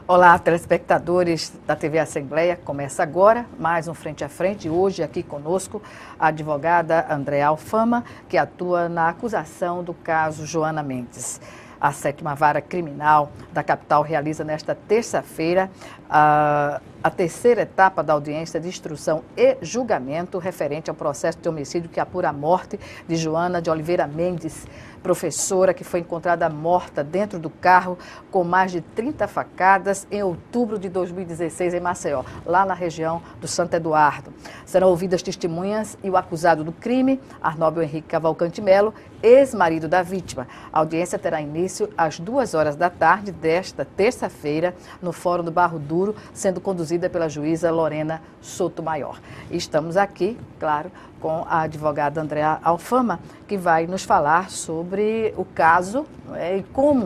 Olá, telespectadores da TV Assembleia. Começa agora mais um Frente a Frente. Hoje aqui conosco a advogada Andréa Alfama, que atua na acusação do caso Joana Mendes. A 7ª Vara Criminal da capital realiza nesta terça-feira a terceira etapa da audiência de instrução e julgamento referente ao processo de homicídio que apura a morte de Joana de Oliveira Mendes, professora que foi encontrada morta dentro do carro com mais de 30 facadas em outubro de 2016 em Maceió, lá na região do Santo Eduardo. Serão ouvidas testemunhas e o acusado do crime, Arnóbio Henrique Cavalcante Melo, ex-marido da vítima. A audiência terá início às 2h da tarde desta terça-feira no Fórum do Barro Duro, sendo conduzida pela juíza Lorena Sotomayor. E estamos aqui, claro, com a advogada Andréa Alfama, que vai nos falar sobre o caso e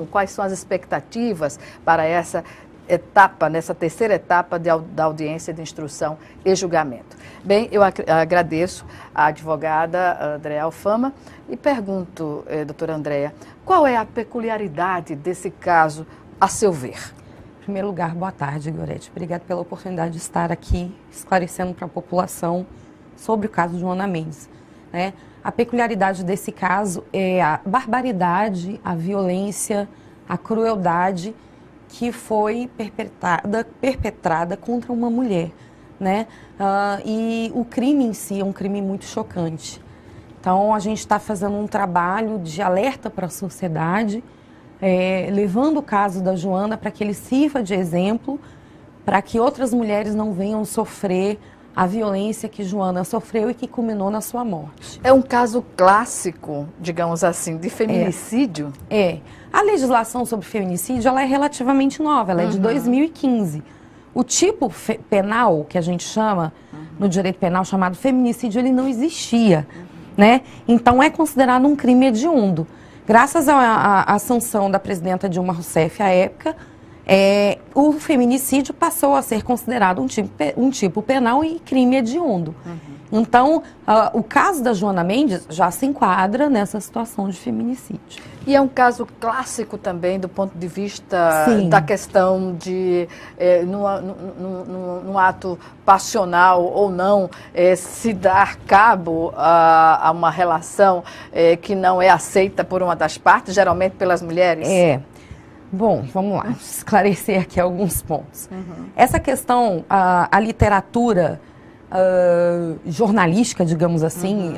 quais são as expectativas para essa etapa, nessa terceira etapa da audiência de instrução e julgamento. Bem, eu agradeço à advogada Andréa Alfama e pergunto, doutora Andréa, qual é a peculiaridade desse caso, a seu ver? Em primeiro lugar, boa tarde, Gorete. Obrigada pela oportunidade de estar aqui esclarecendo para a população sobre o caso de Joana Mendes, né? A peculiaridade desse caso é a barbaridade, a violência, a crueldade que foi perpetrada contra uma mulher, né? E o crime em si é um crime muito chocante. Então, a gente está fazendo um trabalho de alerta para a sociedade, levando o caso da Joana para que ele sirva de exemplo, para que outras mulheres não venham sofrer a violência que Joana sofreu e que culminou na sua morte. É um caso clássico, digamos assim, de feminicídio? A legislação sobre feminicídio ela é relativamente nova, ela é de 2015. O tipo penal, que a gente chama, no direito penal, chamado feminicídio, ele não existia, né? Então é considerado um crime hediondo. Graças à sanção da presidenta Dilma Rousseff à época, o feminicídio passou a ser considerado um tipo penal e crime hediondo. Então, o caso da Joana Mendes já se enquadra nessa situação de feminicídio. E é um caso clássico também do ponto de vista da questão de, num ato passional ou não, se dar cabo a uma relação que não é aceita por uma das partes, geralmente pelas mulheres? Bom, vamos lá, esclarecer aqui alguns pontos. Essa questão, a literatura jornalística, digamos assim,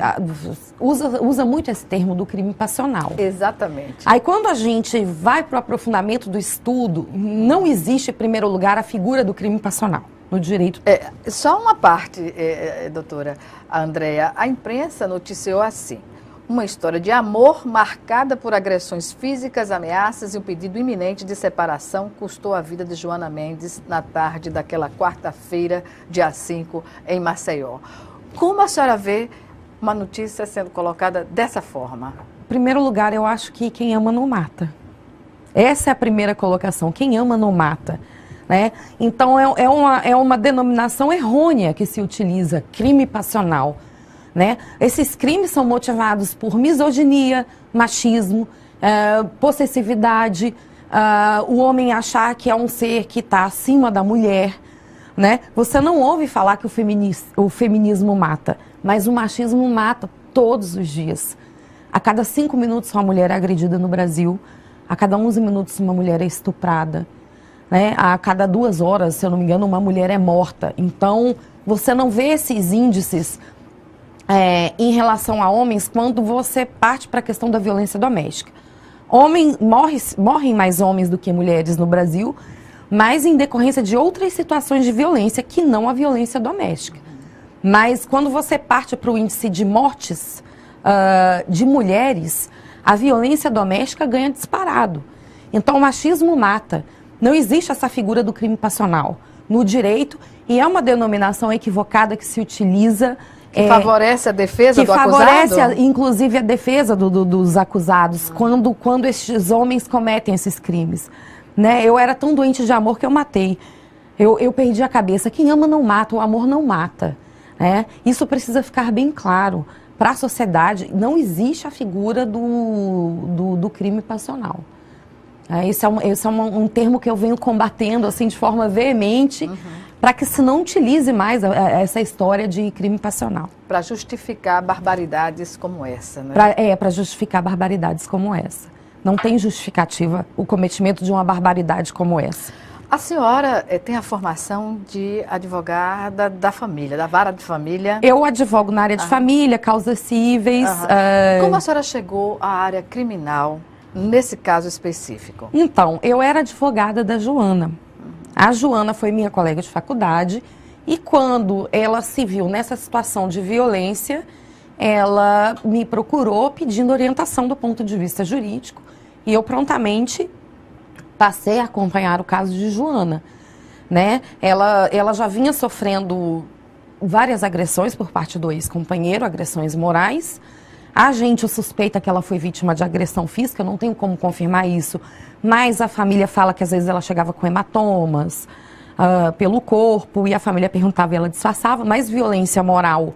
usa muito esse termo do crime passional. Exatamente. Aí quando a gente vai para o aprofundamento do estudo, não existe, em primeiro lugar, a figura do crime passional no direito. Só uma parte, doutora Andréa, a imprensa noticiou assim: uma história de amor marcada por agressões físicas, ameaças e um pedido iminente de separação custou a vida de Joana Mendes na tarde daquela quarta-feira, dia 5, em Maceió. Como a senhora vê uma notícia sendo colocada dessa forma? Em primeiro lugar, eu acho que quem ama não mata. Essa é a primeira colocação, quem ama não mata, né? Então é uma denominação errônea que se utiliza, crime passional. Né? Esses crimes são motivados por misoginia, machismo, possessividade, o homem achar que é um ser que está acima da mulher. Né? Você não ouve falar que o feminismo mata, mas o machismo mata todos os dias. A cada 5 minutos uma mulher é agredida no Brasil, a cada 11 minutos uma mulher é estuprada, né? A cada 2 horas, se eu não me engano, uma mulher é morta. Então, você não vê esses índices em relação a homens quando você parte para a questão da violência doméstica. Morrem mais homens do que mulheres no Brasil, mas em decorrência de outras situações de violência que não a violência doméstica. Mas quando você parte para o índice de mortes de mulheres, a violência doméstica ganha disparado. Então o machismo mata. Não existe essa figura do crime passional no direito e é uma denominação equivocada que se utiliza. Que favorece a defesa do acusado? Que favorece, inclusive, a defesa dos acusados quando estes homens cometem esses crimes. Né? Eu era tão doente de amor que eu matei. Eu perdi a cabeça. Quem ama não mata, o amor não mata. Né? Isso precisa ficar bem claro para a sociedade. Não existe a figura do crime passional. Esse é um termo que eu venho combatendo assim, de forma veemente, para que se não utilize mais essa história de crime passional. Para justificar barbaridades como essa, né? Para justificar barbaridades como essa. Não tem justificativa o cometimento de uma barbaridade como essa. A senhora tem a formação de advogada da família, da vara de família? Eu advogo na área de família, causas cíveis. Como a senhora chegou à área criminal, nesse caso específico? Então, eu era advogada da Joana. A Joana foi minha colega de faculdade e quando ela se viu nessa situação de violência, ela me procurou pedindo orientação do ponto de vista jurídico e eu prontamente passei a acompanhar o caso de Joana, né? Ela já vinha sofrendo várias agressões por parte do ex-companheiro, agressões morais. A gente suspeita que ela foi vítima de agressão física, não tenho como confirmar isso, mas a família fala que às vezes ela chegava com hematomas pelo corpo e a família perguntava e ela disfarçava, mas violência moral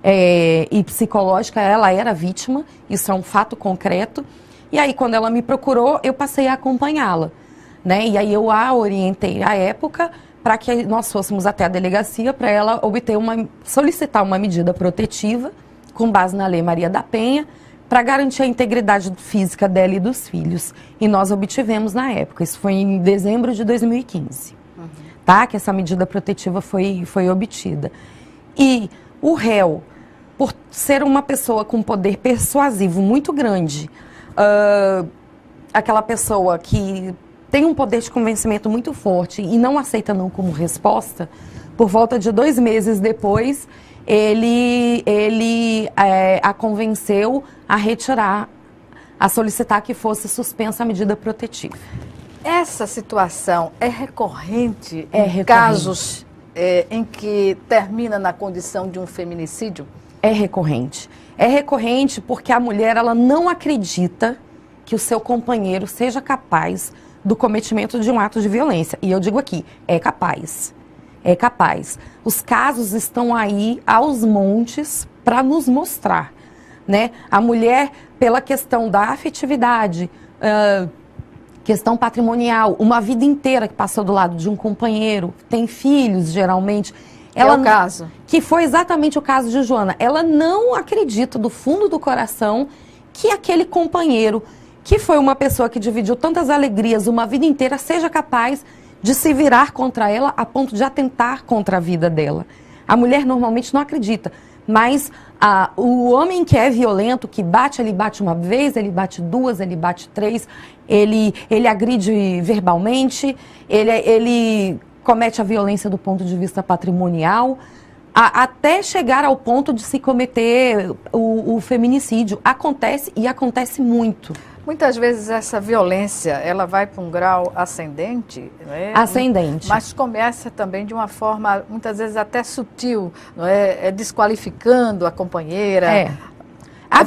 e psicológica, ela era vítima, isso é um fato concreto. E aí, quando ela me procurou, eu passei a acompanhá-la, né? E aí eu a orientei à época para que nós fôssemos até a delegacia para ela solicitar uma medida protetiva com base na Lei Maria da Penha para garantir a integridade física dela e dos filhos. E nós obtivemos na época, isso foi em dezembro de 2015, tá? Que essa medida protetiva foi obtida. E o réu, por ser uma pessoa com poder persuasivo muito grande, aquela pessoa que tem um poder de convencimento muito forte e não aceita não como resposta, por volta de 2 meses depois, ele a convenceu a retirar, a solicitar que fosse suspensa a medida protetiva. Essa situação é recorrente em casos em que termina na condição de um feminicídio? É recorrente. É recorrente porque a mulher ela não acredita que o seu companheiro seja capaz do cometimento de um ato de violência. E eu digo aqui, é capaz. É capaz. Os casos estão aí aos montes para nos mostrar, né? A mulher, pela questão da afetividade, questão patrimonial, uma vida inteira que passou do lado de um companheiro, tem filhos, geralmente. É o caso. Que foi exatamente o caso de Joana. Ela não acredita do fundo do coração que aquele companheiro, que foi uma pessoa que dividiu tantas alegrias uma vida inteira, seja capaz de se virar contra ela a ponto de atentar contra a vida dela. A mulher normalmente não acredita, mas o homem que é violento, que bate, ele bate uma vez, ele bate 2, ele bate 3, ele agride verbalmente, ele comete a violência do ponto de vista patrimonial, até chegar ao ponto de se cometer o feminicídio. Acontece e acontece muito. Muitas vezes essa violência, ela vai para um grau ascendente, não é? Ascendente. Mas começa também de uma forma, muitas vezes até sutil, não é? Desqualificando a companheira. A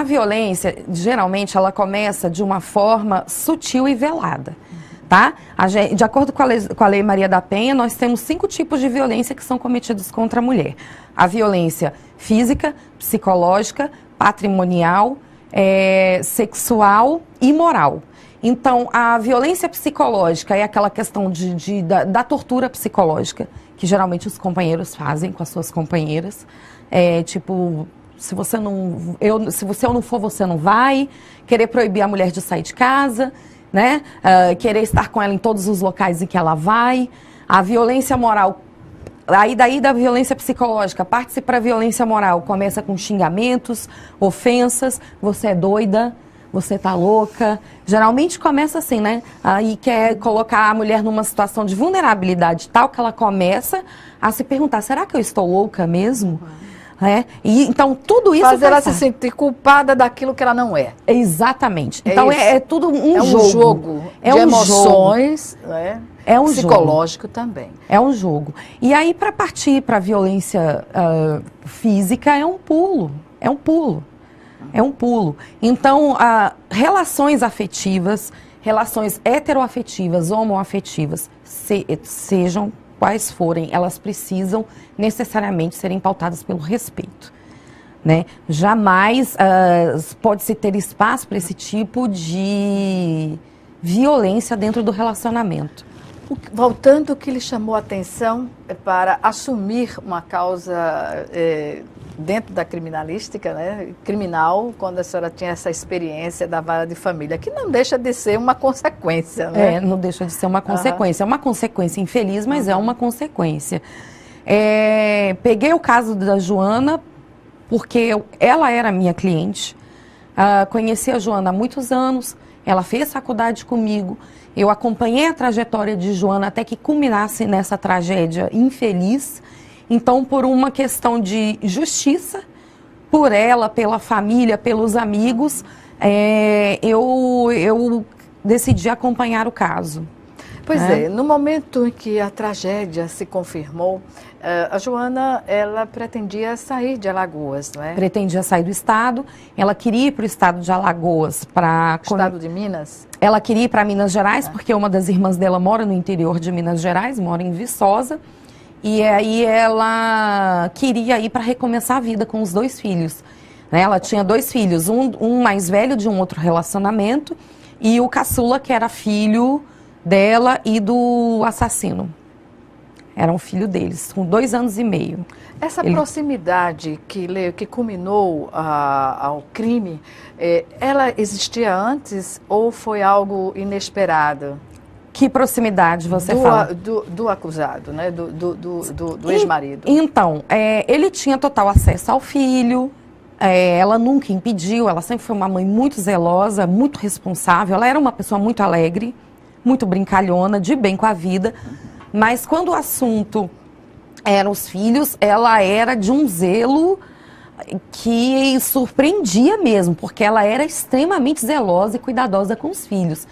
violência, geralmente, ela começa de uma forma sutil e velada. Tá? De acordo com a Lei Maria da Penha, nós temos 5 tipos de violência que são cometidos contra a mulher. A violência física, psicológica, patrimonial, sexual e moral. Então, a violência psicológica é aquela questão da tortura psicológica, que geralmente os companheiros fazem com as suas companheiras. Tipo, se você eu não for, você não vai. Querer proibir a mulher de sair de casa, né? Querer estar com ela em todos os locais em que ela vai. A violência moral, aí daí da violência psicológica, parte-se para a violência moral, começa com xingamentos, ofensas, você é doida, você tá louca. Geralmente começa assim, né? Aí quer colocar a mulher numa situação de vulnerabilidade tal que ela começa a se perguntar, será que eu estou louca mesmo? E, então, tudo isso... Fazer ela se sentir culpada daquilo que ela não é. Exatamente. Então, é tudo um jogo. É um jogo de emoções, é um psicológico também. É um jogo. E aí, para partir para a violência física, é um pulo. É um pulo. É um pulo. Então, relações afetivas, relações heteroafetivas, homoafetivas, sejam quais forem, elas precisam necessariamente serem pautadas pelo respeito, né? Jamais pode-se ter espaço para esse tipo de violência dentro do relacionamento. Voltando, o que lhe chamou a atenção para assumir uma causa dentro da criminalística, né, criminal, quando a senhora tinha essa experiência da vara de família, que não deixa de ser uma consequência, né? Não deixa de ser uma consequência. É uma consequência infeliz, mas é uma consequência. Peguei o caso da Joana porque ela era minha cliente. Conheci a Joana há muitos anos, ela fez faculdade comigo. Eu acompanhei a trajetória de Joana até que culminasse nessa tragédia infeliz. Então, por uma questão de justiça, por ela, pela família, pelos amigos, eu decidi acompanhar o caso. Pois no momento em que a tragédia se confirmou, a Joana, ela pretendia sair de Alagoas, não é? Pretendia sair do estado, ela queria ir para o estado de Alagoas. Estado de Minas? Ela queria ir para Minas Gerais, porque uma das irmãs dela mora no interior de Minas Gerais, mora em Viçosa, e aí ela queria ir para recomeçar a vida com os 2 filhos. Né? Ela tinha 2 filhos, um mais velho de um outro relacionamento, e o caçula, que era filho dela e do assassino. Era um filho deles, com 2 anos e meio. Essa proximidade que culminou ao crime, ela existia antes ou foi algo inesperado? Que proximidade você fala? Do acusado, né? do ex-marido. Então, ele tinha total acesso ao filho, ela nunca impediu, ela sempre foi uma mãe muito zelosa, muito responsável, ela era uma pessoa muito alegre, muito brincalhona, de bem com a vida, mas quando o assunto eram os filhos, ela era de um zelo que surpreendia mesmo, porque ela era extremamente zelosa e cuidadosa com os filhos.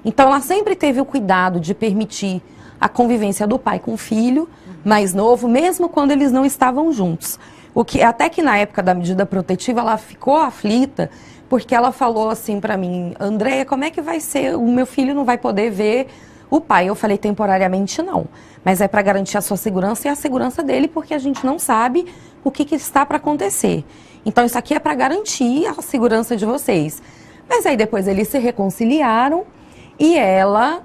Então, ela sempre teve o cuidado de permitir a convivência do pai com o filho mais novo, mesmo quando eles não estavam juntos. Até que na época da medida protetiva, ela ficou aflita, porque ela falou assim para mim: Andréia, como é que vai ser? O meu filho não vai poder ver o pai. Eu falei: temporariamente não, mas é para garantir a sua segurança e a segurança dele, porque a gente não sabe o que está para acontecer. Então, isso aqui é para garantir a segurança de vocês. Mas aí depois eles se reconciliaram. E ela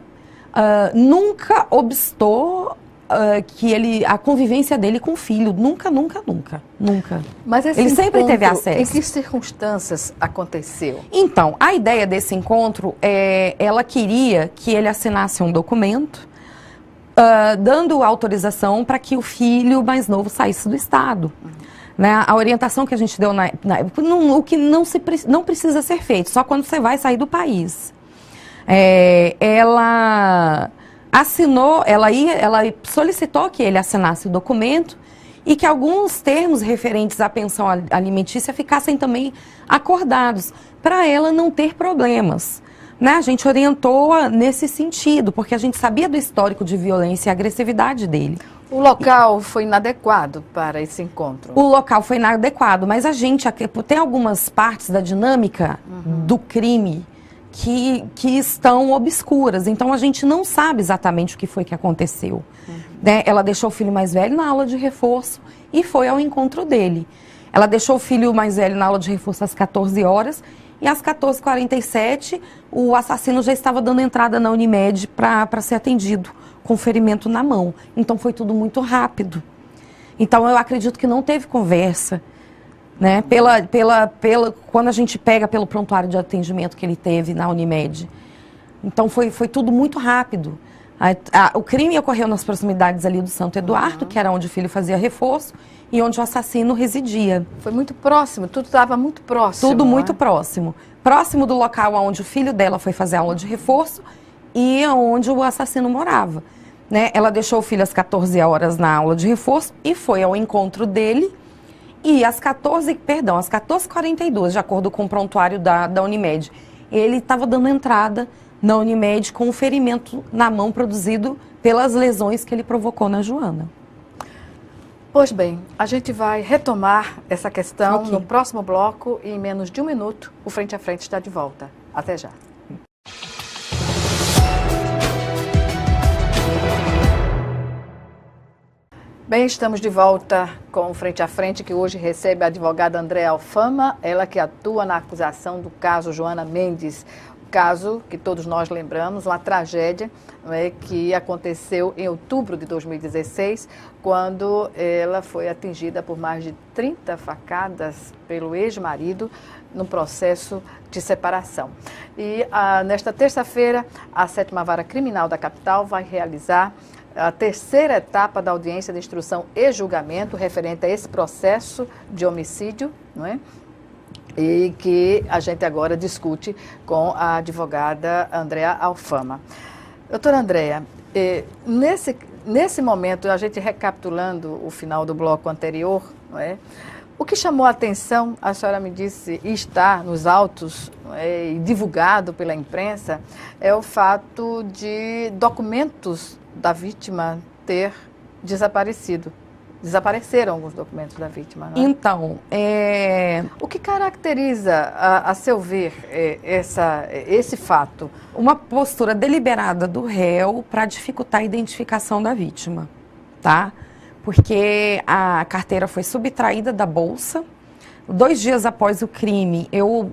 nunca obstou a convivência dele com o filho. Nunca. Mas ele sempre teve acesso. Em que circunstâncias aconteceu? Então, a ideia desse encontro ela queria que ele assinasse um documento dando autorização para que o filho mais novo saísse do estado. Né? A orientação que a gente deu na época, o que não precisa ser feito, só quando você vai sair do país. Ela assinou, ela solicitou que ele assinasse o documento e que alguns termos referentes à pensão alimentícia ficassem também acordados, para ela não ter problemas. Né? A gente orientou nesse sentido, porque a gente sabia do histórico de violência e agressividade dele. O local foi inadequado para esse encontro? O local foi inadequado, mas a gente tem algumas partes da dinâmica do crime que estão obscuras, então a gente não sabe exatamente o que foi que aconteceu. Né? Ela deixou o filho mais velho na aula de reforço e foi ao encontro dele. Ela deixou o filho mais velho na aula de reforço às 14 horas e às 14h47 o assassino já estava dando entrada na Unimed para ser atendido, com ferimento na mão. Então foi tudo muito rápido. Então eu acredito que não teve conversa. Né? Quando a gente pega pelo prontuário de atendimento que ele teve na Unimed. Então foi tudo muito rápido. O crime ocorreu nas proximidades ali do Santo Eduardo, que era onde o filho fazia reforço, e onde o assassino residia. Foi muito próximo, tudo estava muito próximo. Tudo muito próximo. Próximo do local onde o filho dela foi fazer aula de reforço e onde o assassino morava. Né? Ela deixou o filho às 14 horas na aula de reforço e foi ao encontro dele. E às 14h42, de acordo com o prontuário da Unimed, ele estava dando entrada na Unimed com um ferimento na mão produzido pelas lesões que ele provocou na Joana. Pois bem, a gente vai retomar essa questão no próximo bloco e em menos de 1 minuto o Frente a Frente está de volta. Até já. Bem, estamos de volta com o Frente a Frente, que hoje recebe a advogada Andréa Alfama, ela que atua na acusação do caso Joana Mendes, caso que todos nós lembramos, uma tragédia, não é, que aconteceu em outubro de 2016, quando ela foi atingida por mais de 30 facadas pelo ex-marido no processo de separação. E nesta terça-feira, a 7ª Vara Criminal da capital vai realizar a terceira etapa da audiência de instrução e julgamento referente a esse processo de homicídio, não é? E que a gente agora discute com a advogada Andréa Alfama. Doutora Andréa, nesse momento, a gente recapitulando o final do bloco anterior, não é? O que chamou a atenção, a senhora me disse, e está nos autos e divulgado pela imprensa, é o fato de documentos da vítima ter desaparecido. Desapareceram alguns documentos da vítima, não é? Então, o que caracteriza, a seu ver, esse fato? Uma postura deliberada do réu para dificultar a identificação da vítima, tá? Porque a carteira foi subtraída da bolsa. 2 dias após o crime, eu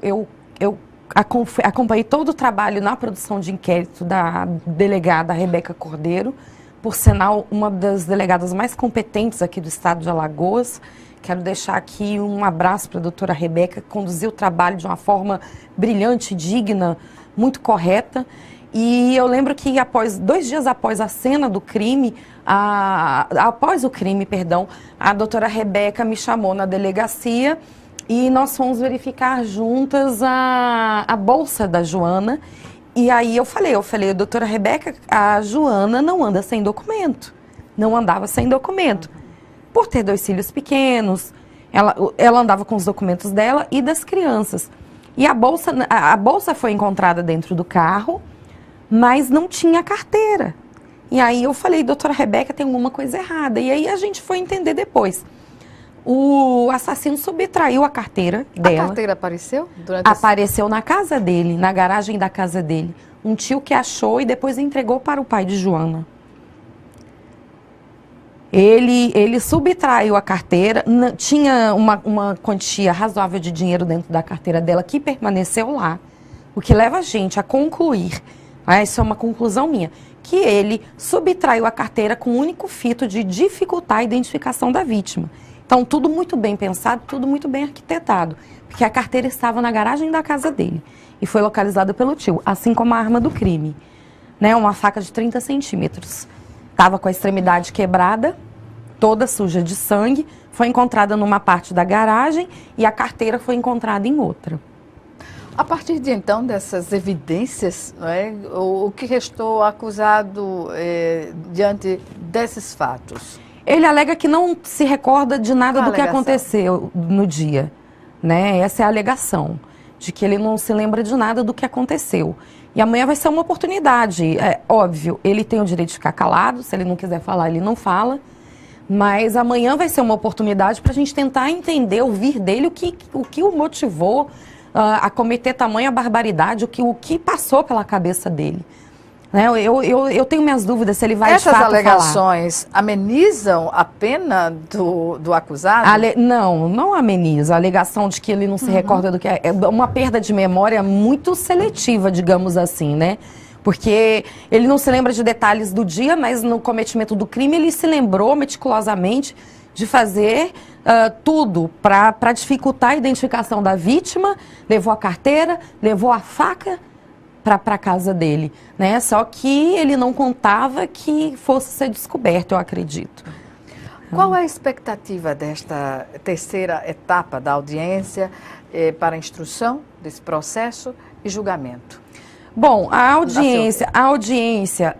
acompanhei todo o trabalho na produção de inquérito da delegada Rebeca Cordeiro, por sinal, uma das delegadas mais competentes aqui do estado de Alagoas. Quero deixar aqui um abraço para a doutora Rebeca, que conduziu o trabalho de uma forma brilhante, digna, muito correta. E eu lembro que 2 dias após a cena do crime, após o crime, a doutora Rebeca me chamou na delegacia e nós fomos verificar juntas a bolsa da Joana. E aí eu falei, doutora Rebeca, a Joana não anda sem documento, não andava sem documento. Por ter 2 filhos pequenos, ela andava com os documentos dela e das crianças. E a bolsa foi encontrada dentro do carro, mas não tinha carteira. E aí eu falei, doutora Rebeca, tem alguma coisa errada. E aí a gente foi entender depois. O assassino subtraiu a carteira dela. A carteira apareceu? Apareceu na casa dele, na garagem da casa dele. Um tio que achou e depois entregou para o pai de Joana. Ele subtraiu a carteira, tinha uma quantia razoável de dinheiro dentro da carteira dela que permaneceu lá. O que leva a gente a concluir, isso é uma conclusão minha, que ele subtraiu a carteira com o único fito de dificultar a identificação da vítima. Então, tudo muito bem pensado, tudo muito bem arquitetado, porque a carteira estava na garagem da casa dele e foi localizada pelo tio, assim como a arma do crime, né? Uma faca de 30 centímetros. Estava com a extremidade quebrada, toda suja de sangue, foi encontrada numa parte da garagem e a carteira foi encontrada em outra. A partir de então, dessas evidências, não é, o que restou acusado diante desses fatos? Ele alega que não se recorda de nada do que aconteceu no dia, né? Essa é a alegação, de que ele não se lembra de nada do que aconteceu. E amanhã vai ser uma oportunidade, óbvio, ele tem o direito de ficar calado, se ele não quiser falar, ele não fala, mas amanhã vai ser uma oportunidade para a gente tentar entender, ouvir dele o que o motivou a cometer tamanha barbaridade, o que passou pela cabeça dele. Eu tenho minhas dúvidas se ele vai de fato falar. Essas alegações amenizam a pena do acusado? Não ameniza. A alegação de que ele não se recorda do que é uma perda de memória muito seletiva, digamos assim, né? Porque ele não se lembra de detalhes do dia, mas no cometimento do crime ele se lembrou meticulosamente de fazer tudo para dificultar a identificação da vítima, levou a carteira, levou a faca para a casa dele, né? Só que ele não contava que fosse ser descoberto, eu acredito. Qual é a expectativa desta terceira etapa da audiência para a instrução desse processo e julgamento? Bom, a audiência,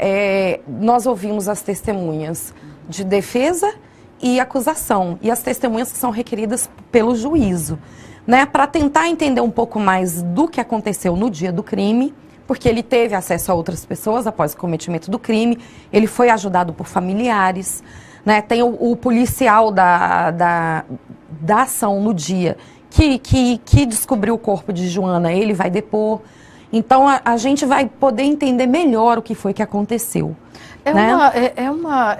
nós ouvimos as testemunhas de defesa e acusação, e as testemunhas que são requeridas pelo juízo, né? Para tentar entender um pouco mais do que aconteceu no dia do crime, porque ele teve acesso a outras pessoas após o cometimento do crime, ele foi ajudado por familiares, né? Tem o policial da ação no dia que descobriu o corpo de Joana, ele vai depor. Então, a gente vai poder entender melhor o que foi que aconteceu. É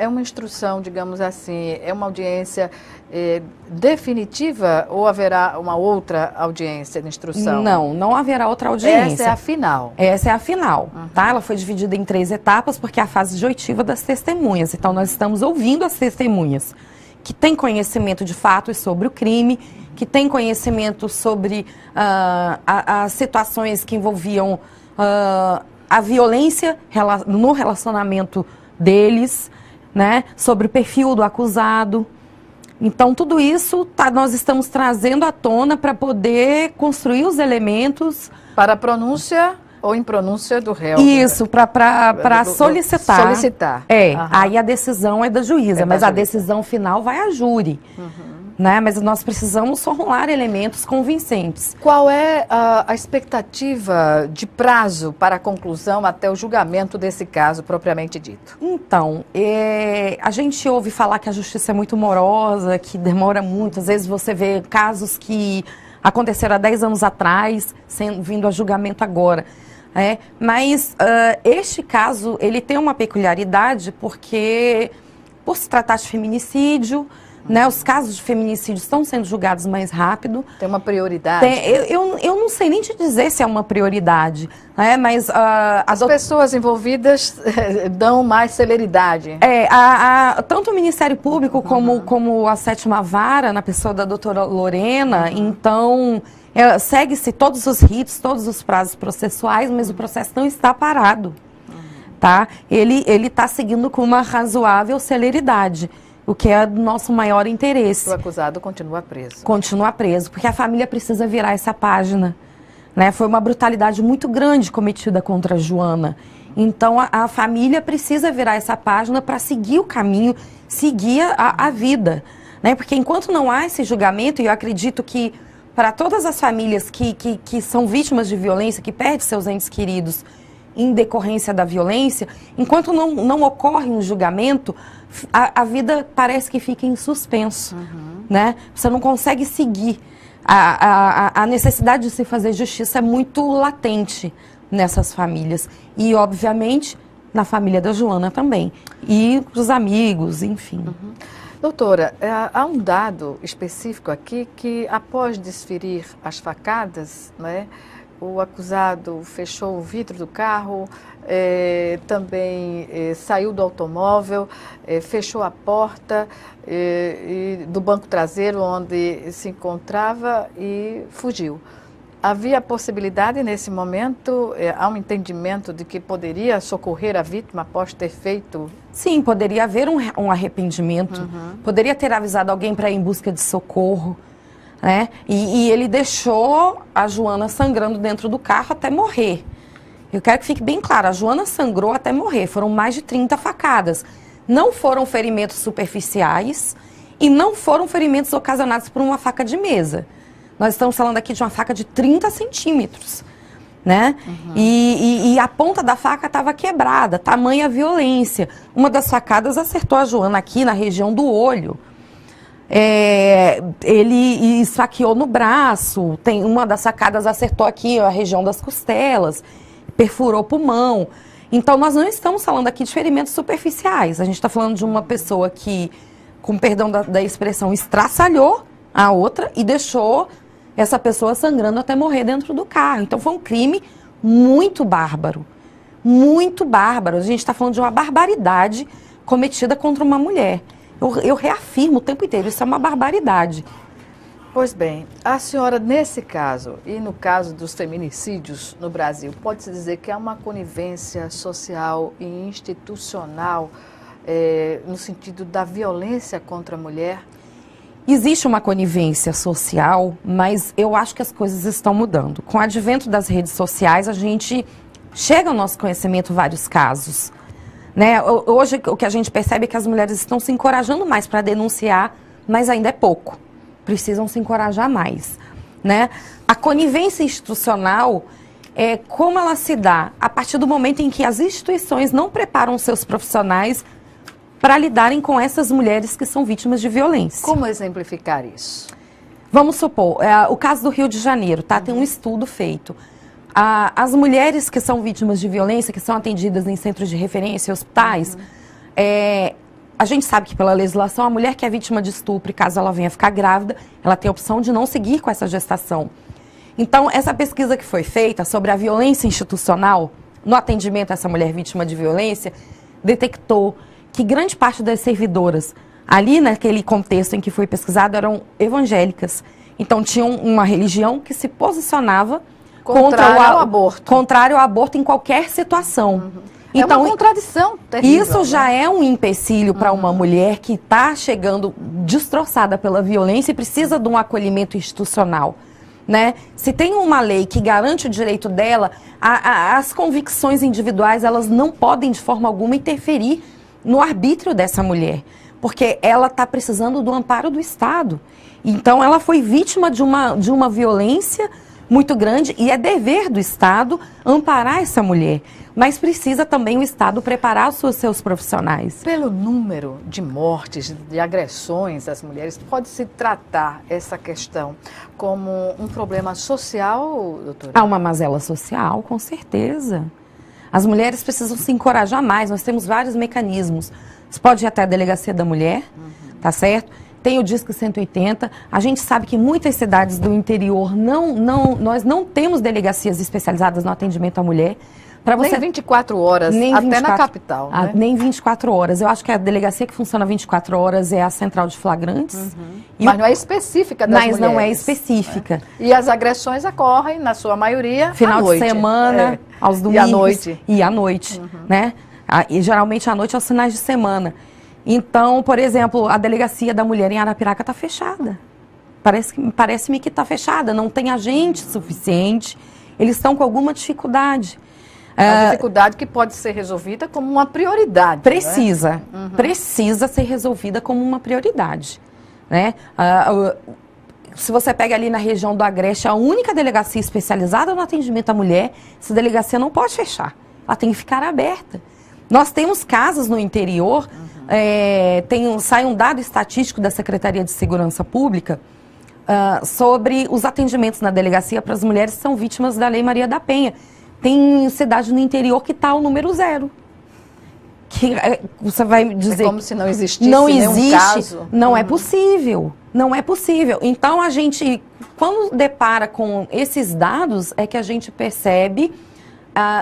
uma instrução, digamos assim, é uma audiência definitiva ou haverá uma outra audiência de instrução? Não haverá outra audiência. Essa é a final? Essa é a final, tá? Ela foi dividida em 3 etapas, porque é a fase de oitiva das testemunhas. Então, nós estamos ouvindo as testemunhas que têm conhecimento de fatos sobre o crime, que têm conhecimento sobre as situações que envolviam a violência no relacionamento deles, né? Sobre o perfil do acusado. Então, tudo isso nós estamos trazendo à tona para poder construir os elementos. Para a pronúncia ou impronúncia do réu. Isso, para solicitar. Solicitar. Aí a decisão é da juíza, mas a decisão final vai à júri. Né? Mas nós precisamos formular elementos convincentes. Qual é a expectativa de prazo para a conclusão até o julgamento desse caso propriamente dito? Então, a gente ouve falar que a justiça é muito morosa, que demora muito. Às vezes você vê casos que aconteceram há 10 anos atrás, vindo a julgamento agora. Mas este caso, ele tem uma peculiaridade porque, por se tratar de feminicídio, né, os casos de feminicídio estão sendo julgados mais rápido. Tem uma prioridade? Eu não sei nem te dizer se é uma prioridade, né, mas... As pessoas envolvidas dão mais celeridade. Tanto o Ministério Público como a 7ª Vara, na pessoa da doutora Lorena, então... segue-se todos os ritos, todos os prazos processuais, mas o processo não está parado, tá? Ele está seguindo com uma razoável celeridade, o que é do nosso maior interesse. O acusado continua preso. Continua preso, porque a família precisa virar essa página, né? Foi uma brutalidade muito grande cometida contra a Joana. Então, a família precisa virar essa página para seguir o caminho, seguir a vida, né? Porque enquanto não há esse julgamento, e eu acredito que para todas as famílias que são vítimas de violência, que perdem seus entes queridos em decorrência da violência, enquanto não ocorre um julgamento, a vida parece que fica em suspenso, né? Você não consegue seguir. A necessidade de se fazer justiça é muito latente nessas famílias. E, obviamente, na família da Joana também. E os amigos, enfim. Doutora, há um dado específico aqui que, após desferir as facadas, né, o acusado fechou o vidro do carro, também saiu do automóvel, fechou a porta do banco traseiro onde se encontrava e fugiu. Havia a possibilidade, nesse momento, há um entendimento de que poderia socorrer a vítima após ter feito... Sim, poderia haver um arrependimento, poderia ter avisado alguém para ir em busca de socorro, né? E ele deixou a Joana sangrando dentro do carro até morrer. Eu quero que fique bem claro, a Joana sangrou até morrer, foram mais de 30 facadas. Não foram ferimentos superficiais e não foram ferimentos ocasionados por uma faca de mesa. Nós estamos falando aqui de uma faca de 30 centímetros, né? E a ponta da faca estava quebrada, tamanha violência. Uma das facadas acertou a Joana aqui na região do olho. Ele esfaqueou no braço, uma das facadas acertou aqui a região das costelas, perfurou o pulmão. Então, nós não estamos falando aqui de ferimentos superficiais. A gente está falando de uma pessoa que, com perdão da expressão, estraçalhou a outra e deixou essa pessoa sangrando até morrer dentro do carro. Então, foi um crime muito bárbaro. Muito bárbaro. A gente está falando de uma barbaridade cometida contra uma mulher. Eu reafirmo o tempo inteiro, isso é uma barbaridade. Pois bem, a senhora, nesse caso, e no caso dos feminicídios no Brasil, pode-se dizer que há uma conivência social e institucional no sentido da violência contra a mulher? Existe uma conivência social, mas eu acho que as coisas estão mudando. Com o advento das redes sociais, a gente chega ao nosso conhecimento vários casos, né? Hoje, o que a gente percebe é que as mulheres estão se encorajando mais para denunciar, mas ainda é pouco. Precisam se encorajar mais, né? A conivência institucional, como ela se dá? A partir do momento em que as instituições não preparam seus profissionais para lidarem com essas mulheres que são vítimas de violência. Como exemplificar isso? Vamos supor, o caso do Rio de Janeiro, tá? Tem um estudo feito. As mulheres que são vítimas de violência, que são atendidas em centros de referência, hospitais, a gente sabe que pela legislação, a mulher que é vítima de estupro, caso ela venha ficar grávida, ela tem a opção de não seguir com essa gestação. Então, essa pesquisa que foi feita sobre a violência institucional no atendimento a essa mulher vítima de violência, detectou que grande parte das servidoras, ali naquele contexto em que foi pesquisado, eram evangélicas. Então, tinham uma religião que se posicionava contrário ao aborto em qualquer situação. Então, é uma contradição terrível, isso já é um empecilho para uma mulher que está chegando destroçada pela violência e precisa de um acolhimento institucional. Né? Se tem uma lei que garante o direito dela, as convicções individuais, elas não podem de forma alguma interferir no arbítrio dessa mulher, porque ela está precisando do amparo do Estado. Então, ela foi vítima de uma violência muito grande e é dever do Estado amparar essa mulher. Mas precisa também o Estado preparar os seus profissionais. Pelo número de mortes, de agressões às mulheres, pode-se tratar essa questão como um problema social, doutora? Há uma mazela social, com certeza. As mulheres precisam se encorajar mais, nós temos vários mecanismos. Você pode ir até a Delegacia da Mulher, tá certo? Tem o Disque 180. A gente sabe que muitas cidades do interior nós não temos delegacias especializadas no atendimento à mulher. Nem 24 horas, nem até 24, na capital. Né? Nem 24 horas. Eu acho que a delegacia que funciona 24 horas é a Central de Flagrantes. Mas não é específica das mulheres. Mas não é específica. Né? E as agressões ocorrem, na sua maioria, final à noite. De semana, aos domingos. E à noite. E à noite, né? E geralmente à noite aos finais de semana. Então, por exemplo, a Delegacia da Mulher em Arapiraca está fechada. Parece-me que está fechada, não tem agente suficiente, eles estão com alguma dificuldade. A dificuldade que pode ser resolvida como uma prioridade. Precisa, precisa ser resolvida como uma prioridade. Né? Se você pega ali na região do Agreste, a única delegacia especializada no atendimento à mulher, essa delegacia não pode fechar, ela tem que ficar aberta. Nós temos casos no interior, sai um dado estatístico da Secretaria de Segurança Pública sobre os atendimentos na delegacia para as mulheres que são vítimas da Lei Maria da Penha. Tem cidade no interior que está ao número 0. Que você vai dizer... É como se não existisse nenhum caso. Não é possível. Não é possível. Então, a gente, quando depara com esses dados, é que a gente percebe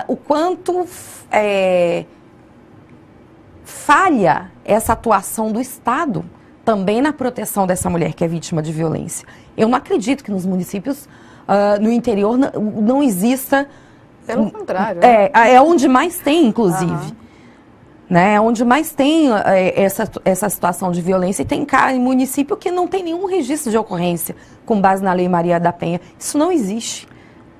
o quanto falha essa atuação do Estado também na proteção dessa mulher que é vítima de violência. Eu não acredito que nos municípios, no interior, não exista... Pelo contrário. É onde mais tem, inclusive. Né? É onde mais tem essa situação de violência. E tem em município que não tem nenhum registro de ocorrência com base na Lei Maria da Penha. Isso não existe.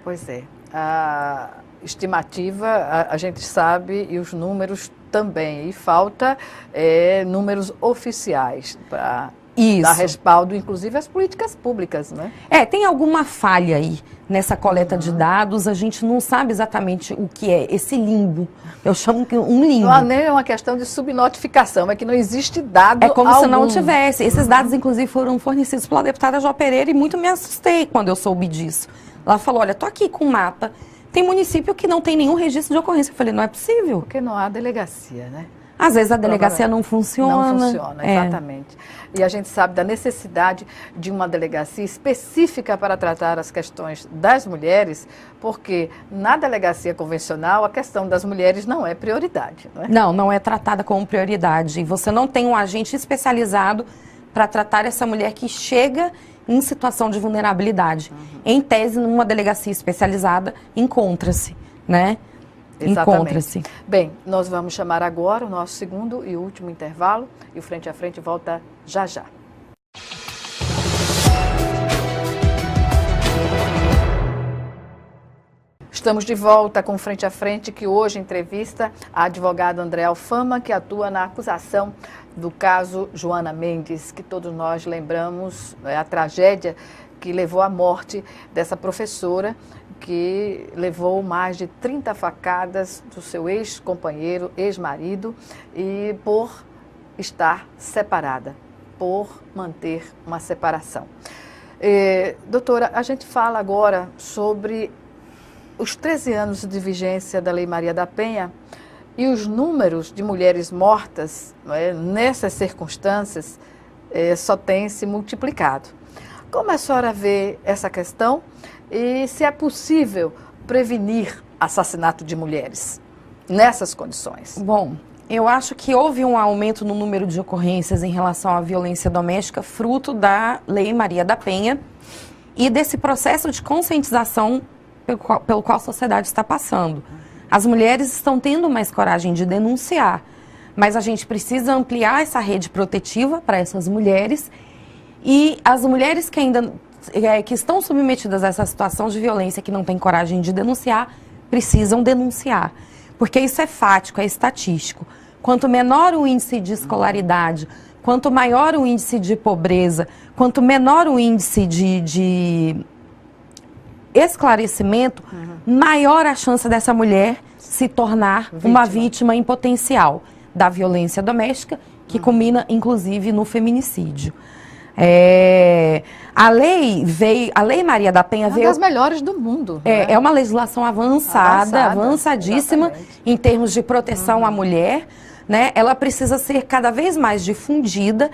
Pois é. A estimativa, a gente sabe, e os números também. E falta números oficiais para dar respaldo, inclusive, às políticas públicas, né? Tem alguma falha aí nessa coleta de dados, a gente não sabe exatamente o que é esse limbo. Eu chamo que um limbo. Não é uma questão de subnotificação, é que não existe dado É como algum. Se não tivesse. Esses dados, inclusive, foram fornecidos pela deputada Jó Pereira e muito me assustei quando eu soube disso. Ela falou, olha, tô aqui com o mapa, tem município que não tem nenhum registro de ocorrência. Eu falei, não é possível. Porque não há delegacia, né? Às vezes a delegacia não funciona. Não funciona, exatamente. E a gente sabe da necessidade de uma delegacia específica para tratar as questões das mulheres, porque na delegacia convencional a questão das mulheres não é prioridade. Não é? Não é tratada como prioridade. Você não tem um agente especializado para tratar essa mulher que chega em situação de vulnerabilidade. Em tese, numa delegacia especializada, encontra-se, né? Encontra-se. Bem, nós vamos chamar agora o nosso segundo e último intervalo e o Frente a Frente volta já já. Estamos de volta com Frente a Frente, que hoje entrevista a advogada Andréa Alfama, que atua na acusação do caso Joana Mendes, que todos nós lembramos, a tragédia que levou à morte dessa professora, que levou mais de 30 facadas do seu ex-companheiro, ex-marido, e por estar separada, por manter uma separação. Doutora, a gente fala agora sobre os 13 anos de vigência da Lei Maria da Penha e os números de mulheres mortas, não é, nessas circunstâncias só têm se multiplicado. Como a senhora vê essa questão e se é possível prevenir assassinato de mulheres nessas condições? Bom, eu acho que houve um aumento no número de ocorrências em relação à violência doméstica, fruto da Lei Maria da Penha e desse processo de conscientização pelo qual a sociedade está passando. As mulheres estão tendo mais coragem de denunciar, mas a gente precisa ampliar essa rede protetiva para essas mulheres e as mulheres que ainda que estão submetidas a essa situação de violência, que não têm coragem de denunciar, precisam denunciar. Porque isso é fático, é estatístico. Quanto menor o índice de escolaridade, quanto maior o índice de pobreza, quanto menor o índice de esclarecimento, maior a chance dessa mulher se tornar uma vítima em potencial da violência doméstica, que culmina, inclusive, no feminicídio. A Lei Maria da Penha veio... Uma das melhores do mundo. É uma legislação avançadíssima exatamente. Em termos de proteção à mulher, né? Ela precisa ser cada vez mais difundida.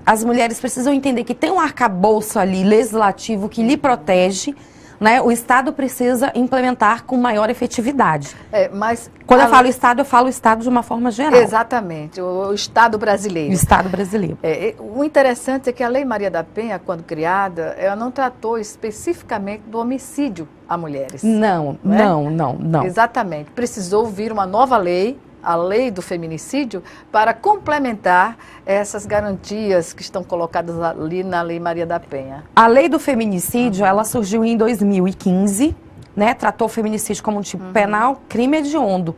As mulheres precisam entender que tem um arcabouço ali legislativo que lhe protege, né? O Estado precisa implementar com maior efetividade. Mas quando eu falo Estado de uma forma geral. Exatamente, o Estado brasileiro. O Estado brasileiro. O interessante é que a Lei Maria da Penha, quando criada, ela não tratou especificamente do homicídio a mulheres. Não. Exatamente. Precisou vir uma nova lei, a lei do feminicídio, para complementar essas garantias que estão colocadas ali na Lei Maria da Penha. A lei do feminicídio, ela surgiu em 2015, né? Tratou o feminicídio como um tipo penal, crime hediondo.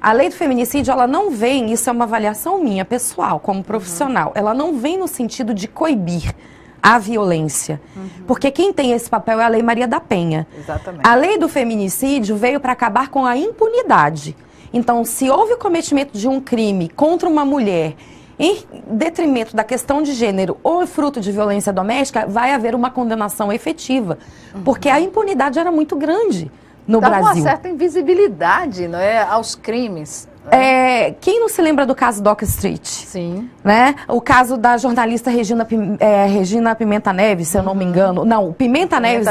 A lei do feminicídio, ela não vem, isso é uma avaliação minha, pessoal, como profissional, ela não vem no sentido de coibir a violência. Porque quem tem esse papel é a Lei Maria da Penha. Exatamente. A lei do feminicídio veio para acabar com a impunidade. Então, se houve o cometimento de um crime contra uma mulher em detrimento da questão de gênero ou fruto de violência doméstica, vai haver uma condenação efetiva. Porque a impunidade era muito grande no Brasil. Dá uma certa invisibilidade, não é, aos crimes. Quem não se lembra do caso Dock Street? Sim. Né? O caso da jornalista Regina Pimenta Neves, se eu não me engano. Não, Pimenta Neves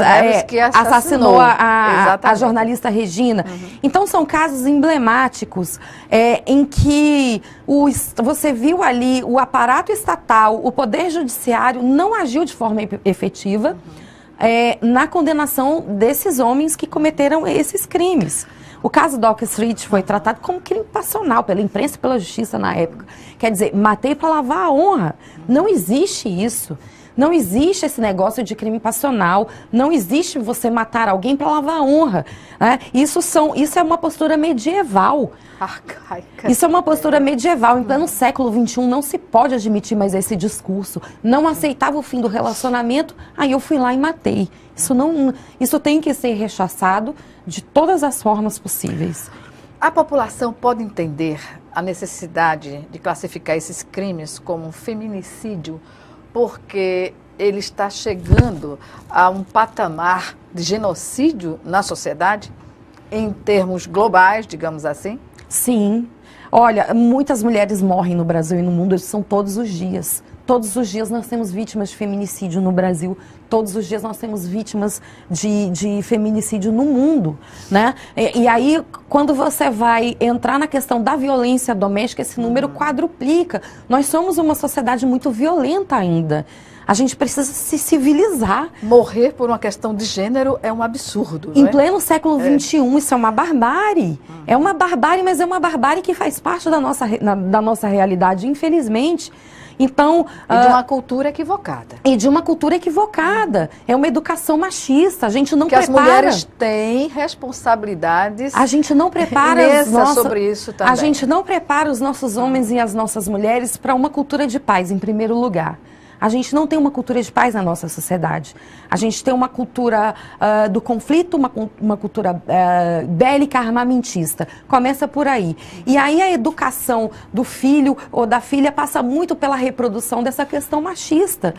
que assassinou a jornalista Regina. Então, são casos emblemáticos em que você viu ali o aparato estatal, o poder judiciário não agiu de forma efetiva na condenação desses homens que cometeram esses crimes. O caso Dock Street foi tratado como crime passional pela imprensa e pela justiça na época. Quer dizer, matei para lavar a honra. Não existe isso. Não existe esse negócio de crime passional. Não existe você matar alguém para lavar a honra. Né? Isso é uma postura medieval. Arcaica. Isso é uma postura medieval. Em pleno século XXI não se pode admitir mais esse discurso. Não aceitava o fim do relacionamento, aí eu fui lá e matei. Isso tem que ser rechaçado de todas as formas possíveis. A população pode entender a necessidade de classificar esses crimes como um feminicídio porque ele está chegando a um patamar de genocídio na sociedade, em termos globais, digamos assim? Sim. Olha, muitas mulheres morrem no Brasil e no mundo, isso são todos os dias. Todos os dias nós temos vítimas de feminicídio no Brasil, todos os dias nós temos vítimas de feminicídio no mundo, né? E aí, quando você vai entrar na questão da violência doméstica, esse número quadruplica. Nós somos uma sociedade muito violenta ainda. A gente precisa se civilizar. Morrer por uma questão de gênero é um absurdo. Em pleno século XXI, isso é uma barbárie. É uma barbárie, mas é uma barbárie que faz parte da nossa realidade, infelizmente. Então, e de uma cultura equivocada. É uma educação machista. A gente não prepara. Que as mulheres têm responsabilidades. A gente não prepara sobre isso também. A gente não prepara os nossos homens e as nossas mulheres para uma cultura de paz, em primeiro lugar. A gente não tem uma cultura de paz na nossa sociedade. A gente tem uma cultura do conflito, uma cultura bélica, armamentista. Começa por aí. E aí a educação do filho ou da filha passa muito pela reprodução dessa questão machista.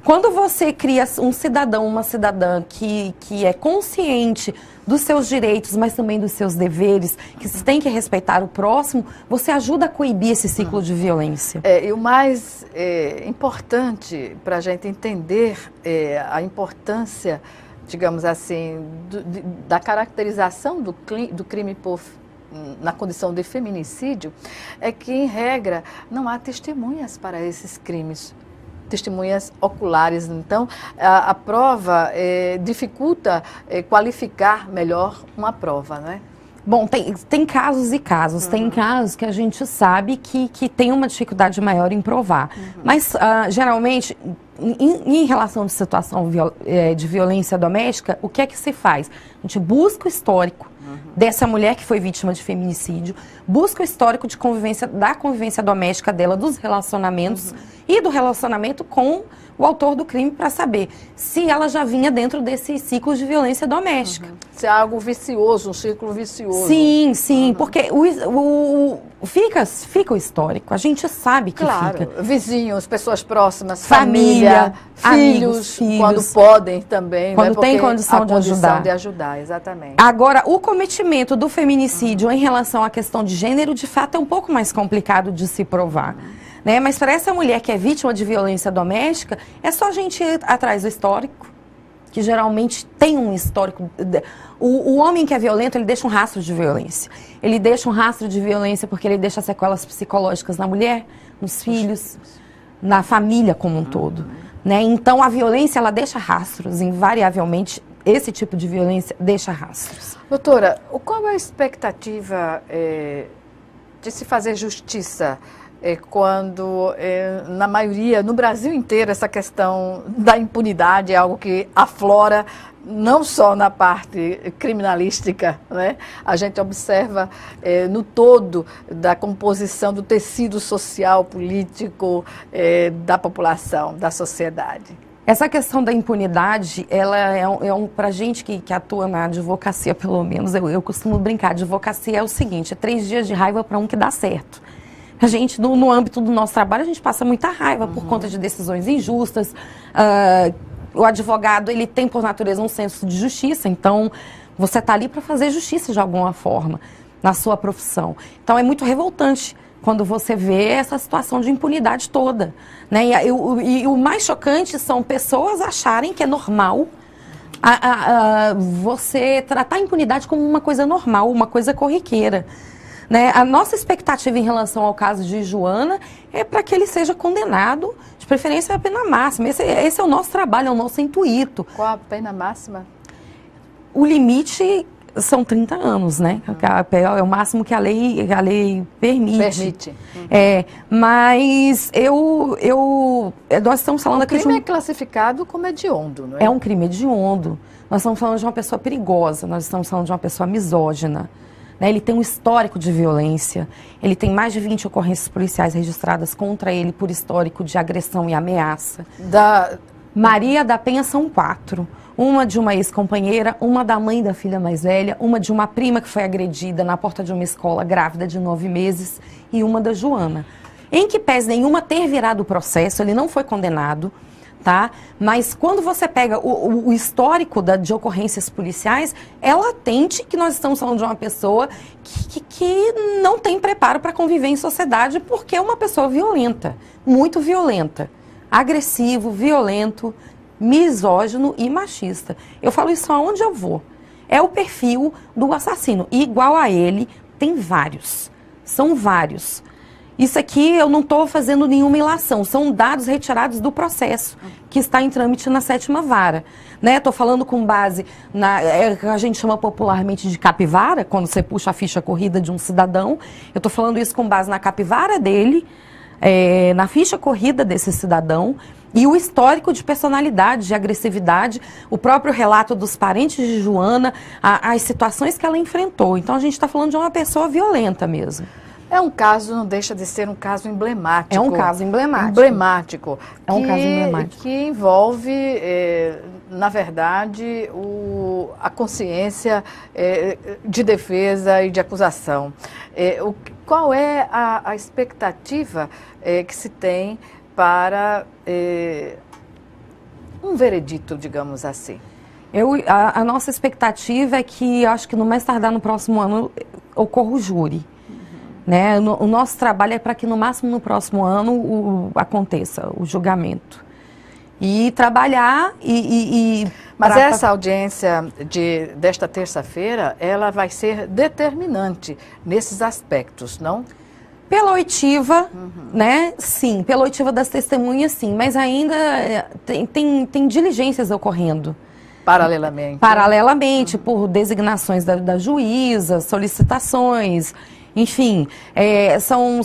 Quando você cria um cidadão, uma cidadã que é consciente dos seus direitos, mas também dos seus deveres, que tem que respeitar o próximo, você ajuda a coibir esse ciclo de violência. E o mais importante para a gente entender a importância, digamos assim, da caracterização do crime na condição de feminicídio, é que, em regra, não há testemunhas para esses crimes. Testemunhas oculares. Então, a prova dificulta qualificar melhor uma prova, não é? Bom, tem casos e casos. Tem casos que a gente sabe que tem uma dificuldade maior em provar. Mas, geralmente, em relação à situação de violência doméstica, o que é que se faz? A gente busca o histórico dessa mulher que foi vítima de feminicídio, busca o histórico de da convivência doméstica dela, dos relacionamentos e do relacionamento com o autor do crime, para saber se ela já vinha dentro desse ciclo de violência doméstica. Se é algo vicioso, um círculo vicioso. Sim, sim, porque fica o histórico, a gente sabe que fica. Vizinhos, pessoas próximas, família, filhos, amigos, quando podem também. Quando tem condição de ajudar, exatamente. Agora, o cometimento do feminicídio em relação à questão de gênero, de fato, é um pouco mais complicado de se provar. Mas para essa mulher que é vítima de violência doméstica, é só a gente ir atrás do histórico, que geralmente tem um histórico. O homem que é violento, ele deixa um rastro de violência. Ele deixa um rastro de violência porque ele deixa sequelas psicológicas na mulher, nos filhos, na família como um todo. Então, a violência, ela deixa rastros, invariavelmente. Esse tipo de violência deixa rastros. Doutora, qual é a expectativa de se fazer justiça quando, na maioria, no Brasil inteiro, essa questão da impunidade é algo que aflora não só na parte criminalística, né? A gente observa no todo da composição do tecido social, político, da população, da sociedade. Essa questão da impunidade, ela para gente que atua na advocacia, pelo menos, eu costumo brincar, advocacia é o seguinte, é 3 dias de raiva para um que dá certo. A gente, no âmbito do nosso trabalho, a gente passa muita raiva por conta de decisões injustas. O advogado, ele tem, por natureza, um senso de justiça, então você está ali para fazer justiça de alguma forma na sua profissão. Então, é muito revoltante quando você vê essa situação de impunidade toda. E o mais chocante são pessoas acharem que é normal você tratar a impunidade como uma coisa normal, uma coisa corriqueira. A nossa expectativa em relação ao caso de Joana é para que ele seja condenado, de preferência a pena máxima. Esse é o nosso trabalho, é o nosso intuito. Qual a pena máxima? O limite são 30 anos, né? É o máximo que a lei permite. Mas nós estamos falando aqui... O crime é classificado como hediondo, não é? É um crime hediondo. Nós estamos falando de uma pessoa perigosa, nós estamos falando de uma pessoa misógina. Ele tem um histórico de violência, ele tem mais de 20 ocorrências policiais registradas contra ele por histórico de agressão e ameaça. Maria da Penha são 4. Uma de uma ex-companheira, uma da mãe da filha mais velha, uma de uma prima que foi agredida na porta de uma escola grávida de 9 meses e uma da Joana. Em que pese nenhuma ter virado o processo, ele não foi condenado. Mas quando você pega o histórico de ocorrências policiais, é latente que nós estamos falando de uma pessoa que não tem preparo para conviver em sociedade, porque é uma pessoa violenta, muito violenta, agressivo, violento, misógino e machista. Eu falo isso aonde eu vou. É o perfil do assassino. E igual a ele, tem vários. São vários. Isso aqui eu não estou fazendo nenhuma ilação, são dados retirados do processo, que está em trâmite na 7ª Vara. Estou falando com base que a gente chama popularmente de capivara, quando você puxa a ficha corrida de um cidadão. Eu estou falando isso com base na capivara dele, na ficha corrida desse cidadão, e o histórico de personalidade, de agressividade, o próprio relato dos parentes de Joana, as situações que ela enfrentou. Então a gente está falando de uma pessoa violenta mesmo. É um caso, não deixa de ser um caso emblemático. É um caso emblemático. É um caso emblemático. Que envolve, na verdade, a consciência de defesa e de acusação. Qual é a expectativa que se tem para um veredito, digamos assim? A nossa expectativa é que, acho que no mais tardar no próximo ano, ocorra o júri. Né? O nosso trabalho é para que no máximo no próximo ano aconteça o julgamento. E trabalhar Mas essa audiência desta terça-feira, ela vai ser determinante nesses aspectos, não? Pela oitiva, né? Sim. Pela oitiva das testemunhas, sim. Mas ainda tem diligências ocorrendo. Paralelamente. Paralelamente, por designações da juíza, solicitações, enfim. São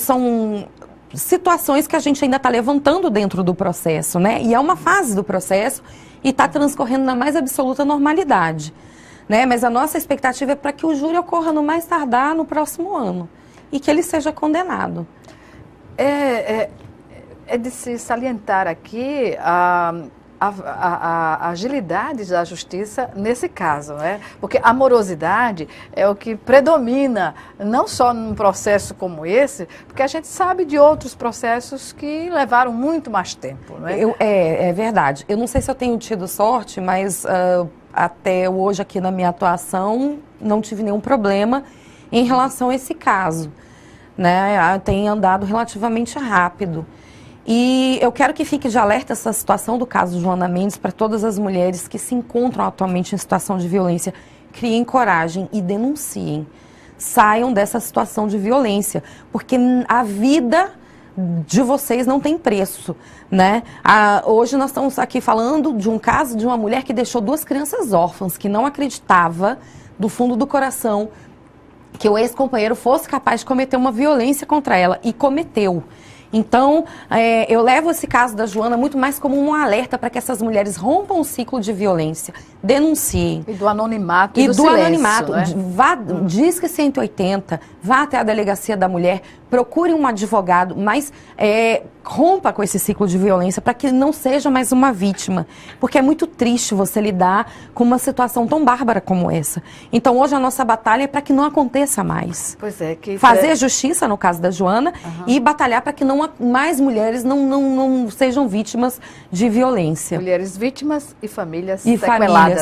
situações que a gente ainda está levantando dentro do processo, né? E é uma fase do processo e está transcorrendo na mais absoluta normalidade, né? Mas a nossa expectativa é para que o júri ocorra no mais tardar no próximo ano e que ele seja condenado. É de se salientar aqui a agilidade da justiça nesse caso, né? Porque a morosidade é o que predomina, não só num processo como esse, porque a gente sabe de outros processos que levaram muito mais tempo, não é? É verdade. Eu não sei se eu tenho tido sorte, mas até hoje aqui na minha atuação não tive nenhum problema em relação a esse caso, né? Tem andado relativamente rápido. E eu quero que fique de alerta essa situação do caso Joana Mendes para todas as mulheres que se encontram atualmente em situação de violência. Criem coragem e denunciem. Saiam dessa situação de violência, porque a vida de vocês não tem preço, né? Hoje nós estamos aqui falando de um caso de uma mulher que deixou 2 crianças órfãs, que não acreditava do fundo do coração que o ex-companheiro fosse capaz de cometer uma violência contra ela, e cometeu. Então, eu levo esse caso da Joana muito mais como um alerta para que essas mulheres rompam o ciclo de violência, denunciem. E do anonimato e do silêncio, anonimato. Né? Disque 180, vá até a delegacia da mulher, procure um advogado, mas rompa com esse ciclo de violência para que não seja mais uma vítima. Porque é muito triste você lidar com uma situação tão bárbara como essa. Então, hoje a nossa batalha é para que não aconteça mais. Pois é. Fazer justiça, no caso da Joana, e batalhar para que mais mulheres não sejam vítimas de violência. Mulheres vítimas e famílias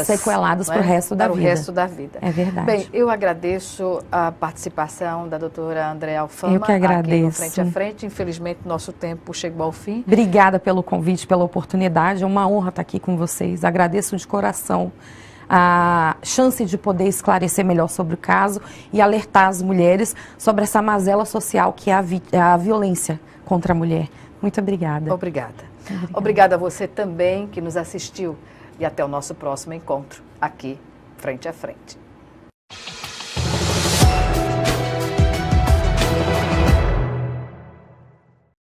sequeladas para o resto da vida. Para o resto da vida. É verdade. Bem, eu agradeço a participação da doutora Andréa Alfama. Eu que agradeço. Aqui no Frente a Frente. Infelizmente, nosso tempo chegou ao fim. Obrigada pelo convite, pela oportunidade. É uma honra estar aqui com vocês. Agradeço de coração a chance de poder esclarecer melhor sobre o caso e alertar as mulheres sobre essa mazela social que é a violência contra a mulher. Muito obrigada. Obrigada. Obrigada a você também que nos assistiu e até o nosso próximo encontro aqui, Frente a Frente.